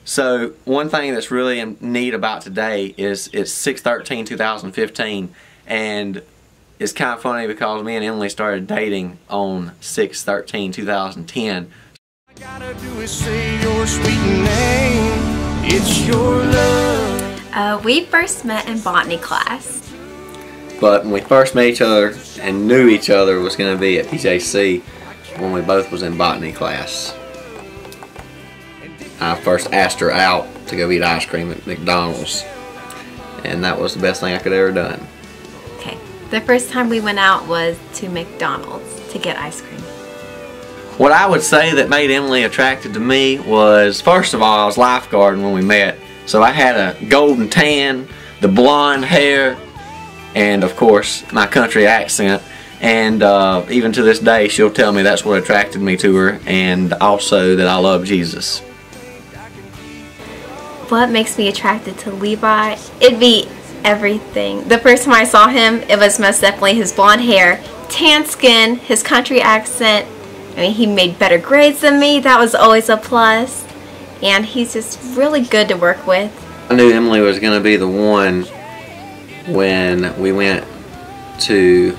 So one thing that's really neat about today is it's 6/13/2015, and it's kind of funny because me and Emily started dating on 6/13/2010. I gotta do is say your sweet name. It's your love. We first met in botany class. But when we first met each other and knew each other was going to be at PJC when we both was in botany class. I first asked her out to go eat ice cream at McDonald's, and that was the best thing I could ever done. Okay, the first time we went out was to McDonald's to get ice cream. What I would say that made Emily attracted to me was, first of all, I was lifeguarding when we met. So I had a golden tan, the blonde hair, and of course my country accent. And even to this day she'll tell me that's what attracted me to her, and also that I love Jesus. What makes me attracted to Levi? It'd be everything. The first time I saw him, it was most definitely his blonde hair, tan skin, his country accent. I mean, he made better grades than me. That was always a plus. And he's just really good to work with. I knew Emily was going to be the one when we went to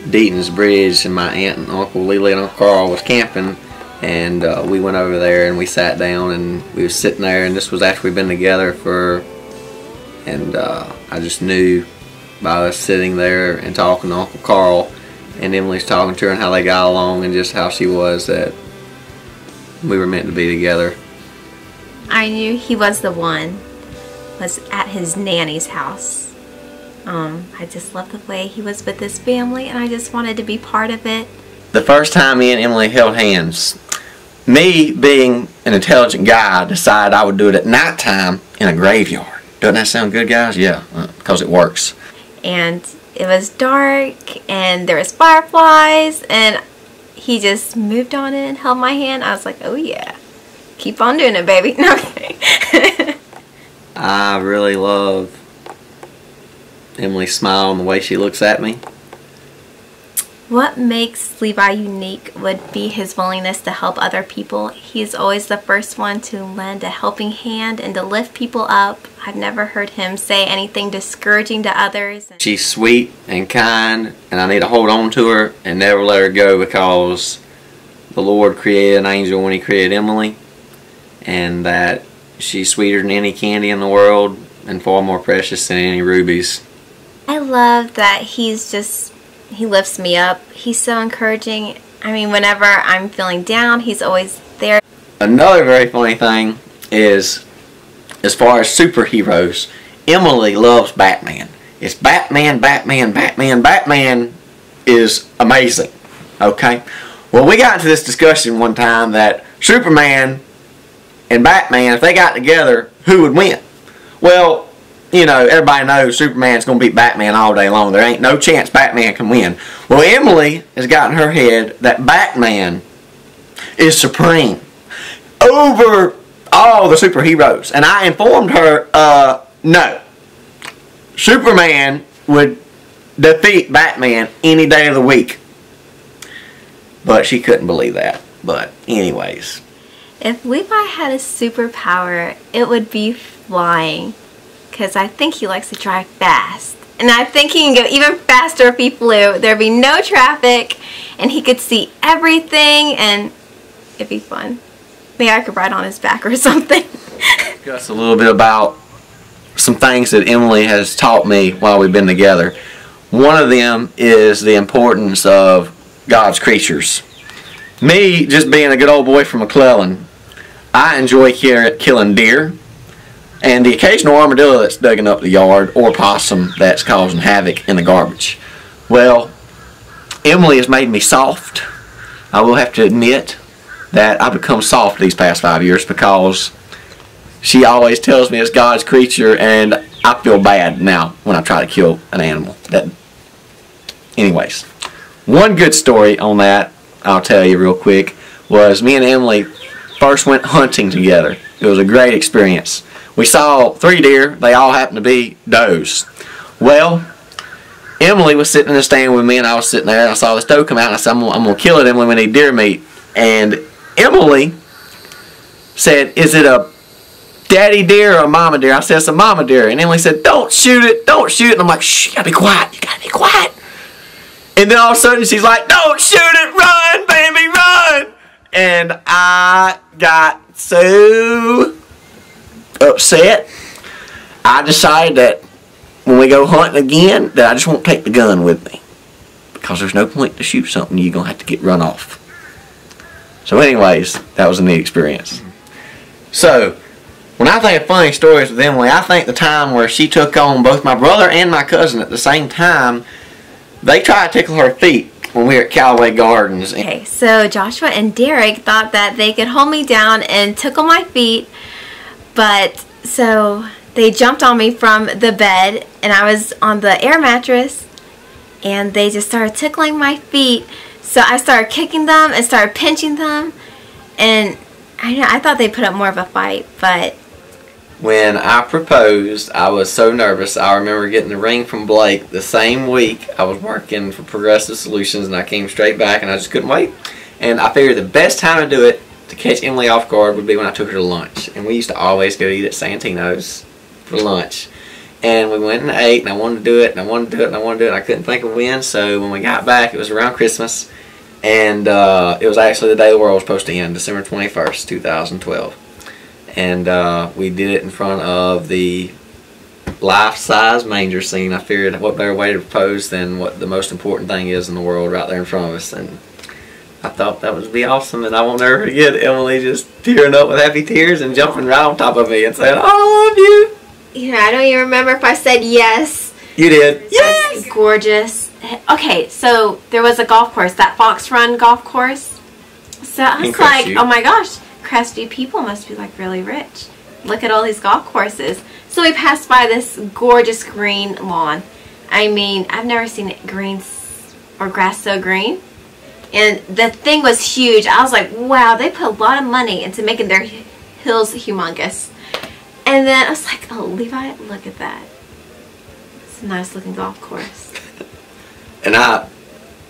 Deaton's Bridge and my aunt and uncle Lily and Uncle Carl was camping, and we went over there and we sat down and we were sitting there, and this was after we'd been together and I just knew by us sitting there and talking to Uncle Carl and Emily's talking to her and how they got along and just how she was, that we were meant to be together. I knew he was the one. Was at his nanny's house. I just loved the way he was with his family, and I just wanted to be part of it. The first time me and Emily held hands, me being an intelligent guy decided I would do it at nighttime in a graveyard. Doesn't that sound good, guys? Yeah, because it works. And it was dark, and there was fireflies, and he just moved on in and held my hand. I was like, oh yeah, keep on doing it, baby. No, okay. I really love Emily's smile and the way she looks at me. What makes Levi unique would be his willingness to help other people. He's always the first one to lend a helping hand and to lift people up. I've never heard him say anything discouraging to others. She's sweet and kind, and I need to hold on to her and never let her go, because the Lord created an angel when He created Emily, and that she's sweeter than any candy in the world and far more precious than any rubies. I love that he lifts me up. He's so encouraging. I mean, whenever I'm feeling down, he's always there. Another very funny thing is, as far as superheroes, Emily loves Batman. It's Batman, Batman, Batman. Batman is amazing. Okay? Well, we got into this discussion one time that Superman and Batman, if they got together, who would win? Well, you know, everybody knows Superman's going to beat Batman all day long. There ain't no chance Batman can win. Well, Emily has got in her head that Batman is supreme over all the superheroes. And I informed her, no. Superman would defeat Batman any day of the week. But she couldn't believe that. But anyways. If Levi had a superpower, it would be flying. Because I think he likes to drive fast. And I think he can go even faster if he flew. There'd be no traffic, and he could see everything, and it'd be fun. Maybe I could ride on his back or something. Discuss a little bit about some things that Emily has taught me while we've been together. One of them is the importance of God's creatures. Me, just being a good old boy from McClellan, I enjoy killing deer and the occasional armadillo that's digging up the yard, or possum that's causing havoc in the garbage. Well, Emily has made me soft. I will have to admit that I've become soft these past 5 years, because she always tells me it's God's creature, and I feel bad now when I try to kill an animal. Anyways, one good story on that I'll tell you real quick was me and Emily first went hunting together. It was a great experience. We saw 3 deer. They all happened to be does. Well, Emily was sitting in the stand with me, and I was sitting there, and I saw this doe come out, and I said, I'm going to kill it, Emily. We need deer meat. And Emily said, is it a daddy deer or a mama deer? I said, it's a mama deer. And Emily said, don't shoot it, don't shoot it. And I'm like, shh, you gotta be quiet, you gotta be quiet. And then all of a sudden she's like, don't shoot it, run, baby, run. And I got so upset. I decided that when we go hunting again, that I just won't take the gun with me. Because there's no point to shoot something you're going to have to get run off. So anyways, that was a neat experience. So, when I think of funny stories with Emily, I think the time where she took on both my brother and my cousin at the same time. They tried to tickle her feet when we were at Callaway Gardens. Okay, so Joshua and Derek thought that they could hold me down and tickle my feet, but so they jumped on me from the bed, and I was on the air mattress, and they just started tickling my feet. So I started kicking them and started pinching them, and I thought they put up more of a fight, but when I proposed, I was so nervous. I remember getting the ring from Blake the same week. I was working for Progressive Solutions, and I came straight back, and I just couldn't wait. And I figured the best time to do it, to catch Emily off guard, would be when I took her to lunch. And we used to always go eat at Santino's for lunch. And we went and ate, and I wanted to do it, and I wanted to do it, and I wanted to do it, and I couldn't think of when. So when we got back, it was around Christmas, and it was actually the day the world was supposed to end, December 21st, 2012. And we did it in front of the life-size manger scene. I figured what better way to propose than what the most important thing is in the world right there in front of us. And I thought that would be awesome, and I won't never forget Emily just tearing up with happy tears and jumping right on top of me and saying, I love you. You know, I don't even remember if I said yes. You did. Yes! That's gorgeous. Okay, so there was a golf course, that Fox Run golf course. So I was like, oh my gosh. Crestview people must be like really rich. Look at all these golf courses. So we passed by this gorgeous green lawn. I mean, I've never seen it green or grass so green. And the thing was huge. I was like, wow, they put a lot of money into making their hills humongous. And then I was like, oh, Levi, look at that. It's a nice looking golf course. And I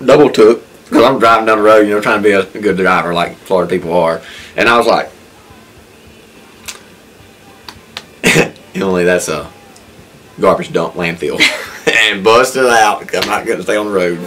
double took. Because I'm driving down the road, you know, trying to be a good driver like Florida people are. And I was like, Emily, that's a garbage dump landfill. And busted out. I'm not going to stay on the road.